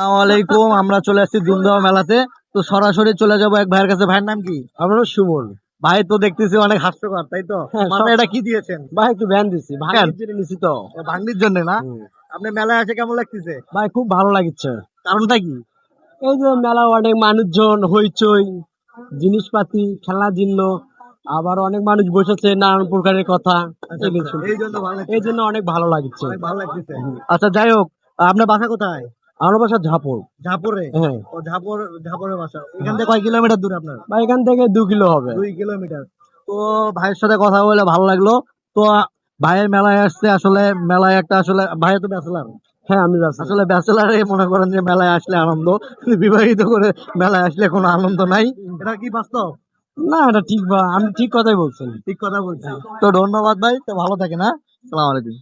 আসসালামাইকুম, আমরা চলে আসছি দুমদাওয়া মেলাতে। তো সরাসরি চলে যাবো এক ভাইয়ের কাছে। ভাইয়ের নাম কি? আমরা সুমন ভাই তো দেখতেছি অনেক হাস্যকর, তাই তো? হ্যাঁ, মাথায় এটা কি দিয়েছেন? ভাই একটু ভ্যান দিছি কেন? ভাঙির জন্য নিছি তো। ভাঙনির জন্য না? হুম। আপনি মেলায় আসে কেমন লাগতেছে? ভাই খুব ভালো লাগছে। কারণটা কি? এই যে মেলা অনেক মানুষজন হইচই, জিনিসপাতি, খেলনা জিন্ন, আবার অনেক মানুষ বসেছে নানান প্রকারের কথা। এগুলো শুনতে। এই জন্য ভালো লাগছে। এই জন্য অনেক ভালো লাগছে। অনেক ভালো লাগতেছে। আচ্ছা, যাই হোক, আপনার বাসা কোথায়? আমার বাসা ঝাপড়। ঝাপুরে? হ্যাঁ ও, ঝাপুরের বাসা। এখান থেকে কয় কিলোমিটার দূরে আপনার? ভাই এখান থেকে 2 কিলো হবে। 2 কিলোমিটার। তো ভাইয়ের সাথে কথা বলে ভালো লাগলো। তো ভাইয়ের মেলায় আসছে, আসলে মেলায় একটা, আসলে ভাই তো ব্যাচেলার। হ্যাঁ আমি যাচ্ছি। আসলে ব্যাচেলারে মনে করেন যে মেলায় আসলে আনন্দ, বিবাহিত করে মেলায় আসলে কোনো আনন্দ নাই। এটা কি বাস্তব? না এটা ঠিক, বা আমি ঠিক কথাই বলছেন। ঠিক কথা বলছি। তো ধন্যবাদ ভাই, তো ভালো থাকেন। হ্যাঁ, আসসালামু আলাইকুম।